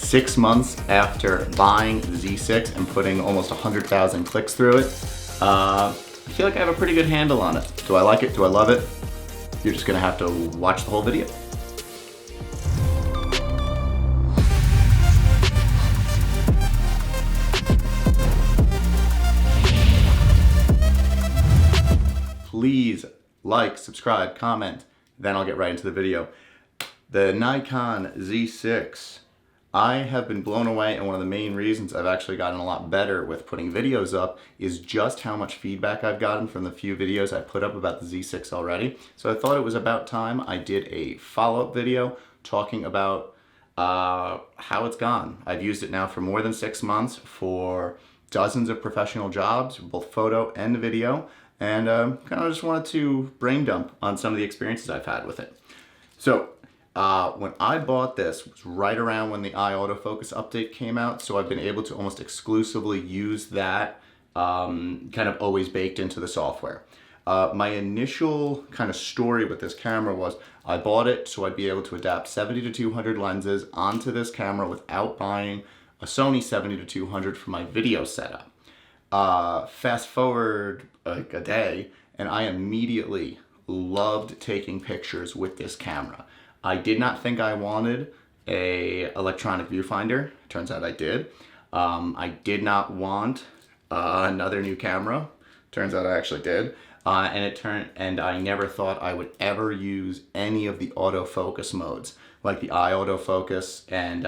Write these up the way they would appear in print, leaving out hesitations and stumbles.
6 months after buying the Z6 and putting almost 100,000 clicks through it, I feel like I have a pretty good handle on it. Do I like it? Do I love it? You're just gonna have to watch the whole video. Please like, subscribe, comment, then I'll get right into the video. The Nikon Z6. I have been blown away, and one of the main reasons I've actually gotten a lot better with putting videos up is just how much feedback I've gotten from the few videos I put up about the Z6 already. So I thought it was about time I did a follow-up video talking about how it's gone. I've used it now for more than 6 months for dozens of professional jobs, both photo and video, and kind of just wanted to brain dump on some of the experiences I've had with it. So when I bought this, it was right around when the eye autofocus update came out, so I've been able to almost exclusively use that kind of always baked into the software. My initial kind of story with this camera was I bought it so I'd be able to adapt 70 to 200 lenses onto this camera without buying a Sony 70 to 200 for my video setup. Fast forward like a day, and I immediately loved taking pictures with this camera. I did not think I wanted a electronic viewfinder. Turns out I did. I did not want another new camera. Turns out I actually did. And I never thought I would ever use any of the autofocus modes, like the eye autofocus and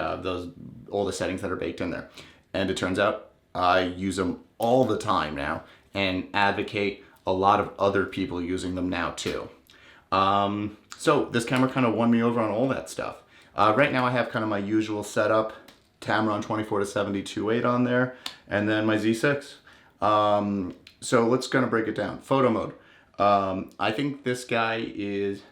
all the settings that are baked in there. And it turns out I use them all the time now and advocate a lot of other people using them now too. So this camera kind of won me over on all that stuff. Right now I have kind of my usual setup, Tamron 24 to 70 2.8 on there, and then my Z6. So let's kind of break it down. Photo mode. I think this guy is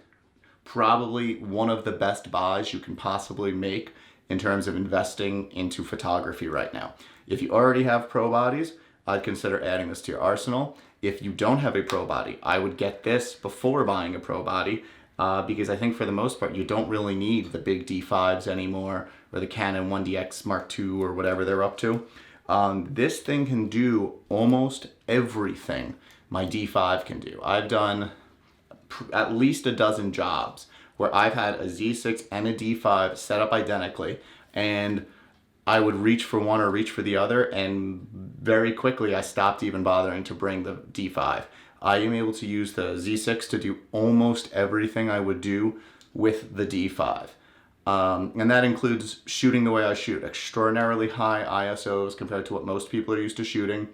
probably one of the best buys you can possibly make in terms of investing into photography right now. If you already have pro bodies, I'd consider adding this to your arsenal. If you don't have a pro body, I would get this before buying a pro body because I think for the most part, you don't really need the big D5s anymore or the Canon 1DX Mark II or whatever they're up to. This thing can do almost everything my D5 can do. I've done at least a dozen jobs where I've had a Z6 and a D5 set up identically, and I would reach for one or reach for the other, and very quickly I stopped even bothering to bring the D5. I am able to use the Z6 to do almost everything I would do with the D5. And that includes shooting the way I shoot, extraordinarily high ISOs compared to what most people are used to shooting,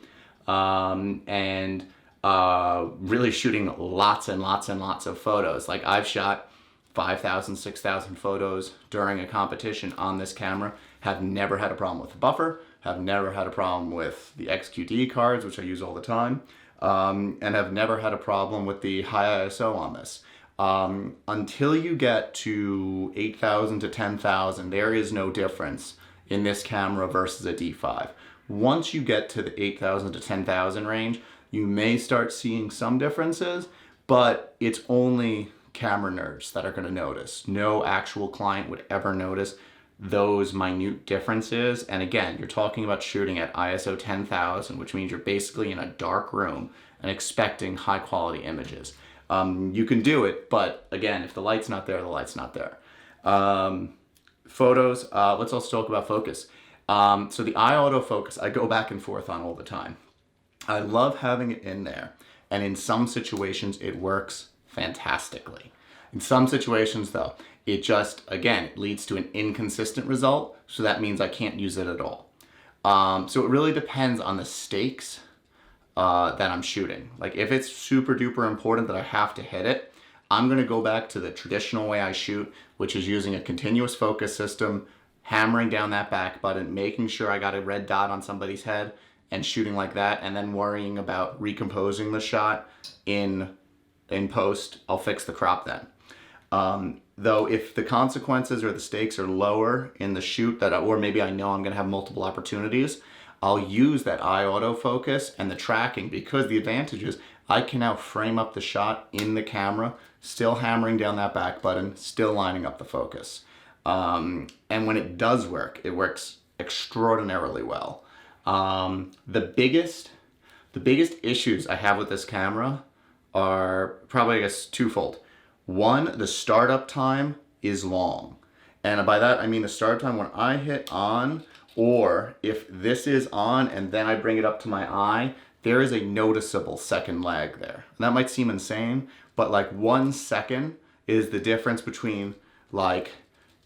and really shooting lots and lots and lots of photos. Like I've shot 5,000, 6,000 photos during a competition on this camera, have never had a problem with the buffer, have never had a problem with the XQD cards, which I use all the time, and have never had a problem with the high ISO on this. Until you get to 8,000 to 10,000, there is no difference in this camera versus a D5. Once you get to the 8,000 to 10,000 range, you may start seeing some differences, but it's only camera nerds that are going to notice. No actual client would ever notice those minute differences. And again, you're talking about shooting at ISO 10,000, which means you're basically in a dark room and expecting high quality images. You can do it, but again, if the light's not there, the light's not there. Photos, let's also talk about focus. So the eye autofocus, I go back and forth on all the time. I love having it in there, and in some situations it works fantastically. In some situations though, it just, again, it leads to an inconsistent result, so that means I can't use it at all. So it really depends on the stakes that I'm shooting. Like if it's super duper important that I have to hit it, I'm gonna go back to the traditional way I shoot, which is using a continuous focus system, hammering down that back button, making sure I got a red dot on somebody's head and shooting like that, and then worrying about recomposing the shot in post. I'll fix the crop then. Though if the consequences or the stakes are lower in the shoot, or maybe I know I'm gonna have multiple opportunities, I'll use that eye autofocus and the tracking, because the advantage is I can now frame up the shot in the camera, still hammering down that back button, still lining up the focus. And when it does work, it works extraordinarily well. The biggest issues I have with this camera are probably, I guess, twofold. One, the startup time is long. And by that, I mean the startup time when I hit on, or if this is on and then I bring it up to my eye, there is a noticeable second lag there. And that might seem insane, but like 1 second is the difference between like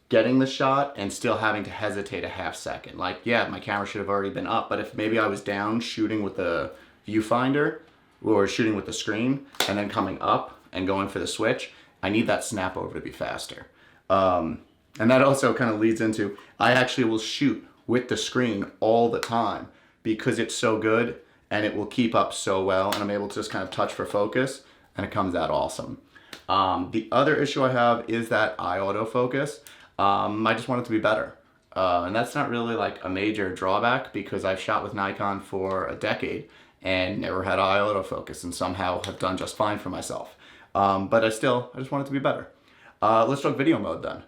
getting the shot and still having to hesitate a half second. Like, yeah, my camera should have already been up, but if maybe I was down shooting with the viewfinder or shooting with the screen and then coming up and going for the switch, I need that snap over to be faster. And that also kind of leads into, I actually will shoot with the screen all the time because it's so good and it will keep up so well, and I'm able to just kind of touch for focus and it comes out awesome. The other issue I have is that eye autofocus. I just want it to be better. And that's not really like a major drawback because I've shot with Nikon for a decade and never had eye autofocus and somehow have done just fine for myself. But I just want it to be better. Let's talk video mode then.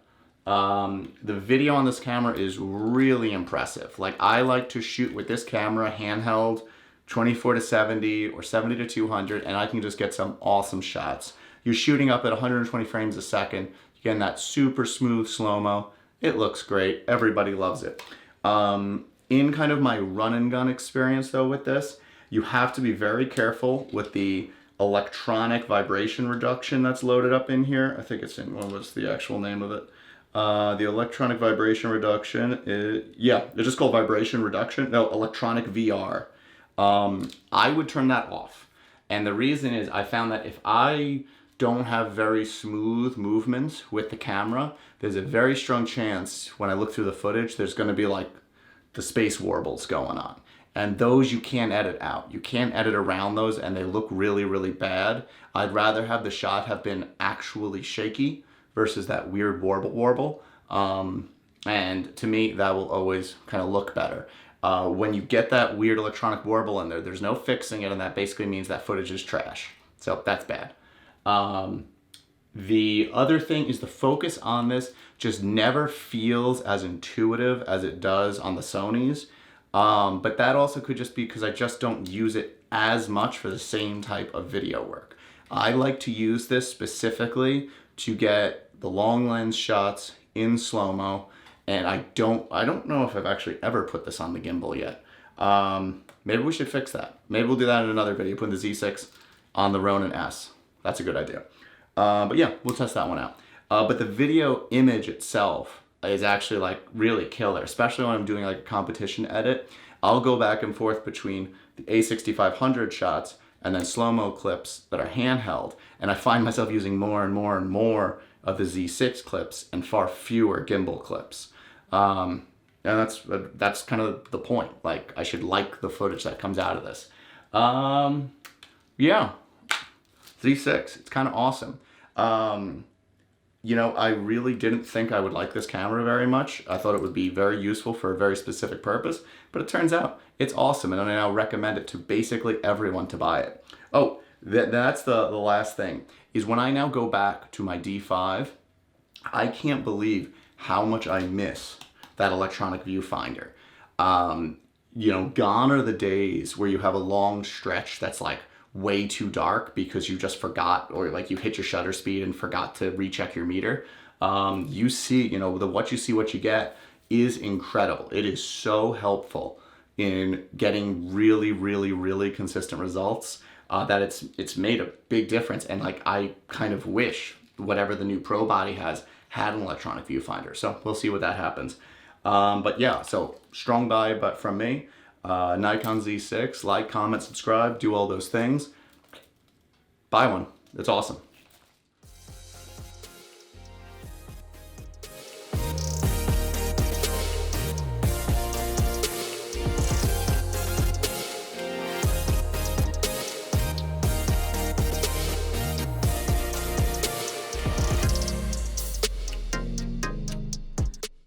The video on this camera is really impressive. Like, I like to shoot with this camera handheld 24-70 or 70-200, and I can just get some awesome shots. You're shooting up at 120 frames a second, getting that super smooth slow-mo. It looks great. Everybody loves it. In kind of my run and gun experience though with this, you have to be very careful with the electronic vibration reduction that's loaded up in here. I think it's in, what's the actual name of it? The electronic vibration reduction is, yeah, it's just called vibration reduction. No, electronic VR. I would turn that off. And the reason is I found that if I don't have very smooth movements with the camera, there's a very strong chance when I look through the footage, there's going to be like the space warbles going on. And those you can't edit out. You can't edit around those and they look really, really bad. I'd rather have the shot have been actually shaky versus that weird warble. And to me, that will always kind of look better. When you get that weird electronic warble in there, there's no fixing it, and that basically means that footage is trash. So that's bad. The other thing is the focus on this just never feels as intuitive as it does on the Sonys. But that also could just be because I just don't use it as much for the same type of video work. I like to use this specifically to get the long lens shots in slow-mo, and I don't know if I've actually ever put this on the gimbal yet. Maybe we should fix that. Maybe we'll do that in another video, putting the Z6 on the Ronin S. That's a good idea. But yeah, we'll test that one out. But the video image itself is actually like really killer, especially when I'm doing like a competition edit. I'll go back and forth between the A6500 shots and then slow-mo clips that are handheld, and I find myself using more and more and more of the Z6 clips and far fewer gimbal clips. And that's kind of the point. Like, I should like the footage that comes out of this. Yeah, Z6, it's kind of awesome. You know, I really didn't think I would like this camera very much. I thought it would be very useful for a very specific purpose, but it turns out it's awesome, and I now recommend it to basically everyone to buy it. Oh, that's the last thing, is when I now go back to my D5, I can't believe how much I miss that electronic viewfinder. You know, gone are the days where you have a long stretch that's like way too dark because you just forgot, or like you hit your shutter speed and forgot to recheck your meter. You see, you know, the what you see, what you get is incredible. It is so helpful in getting really, really, really consistent results that it's made a big difference. And like, I kind of wish whatever the new Pro body has had an electronic viewfinder. So we'll see what that happens. But yeah, so strong buy, but from me. Nikon Z6, like, comment, subscribe, do all those things. Buy one. It's awesome.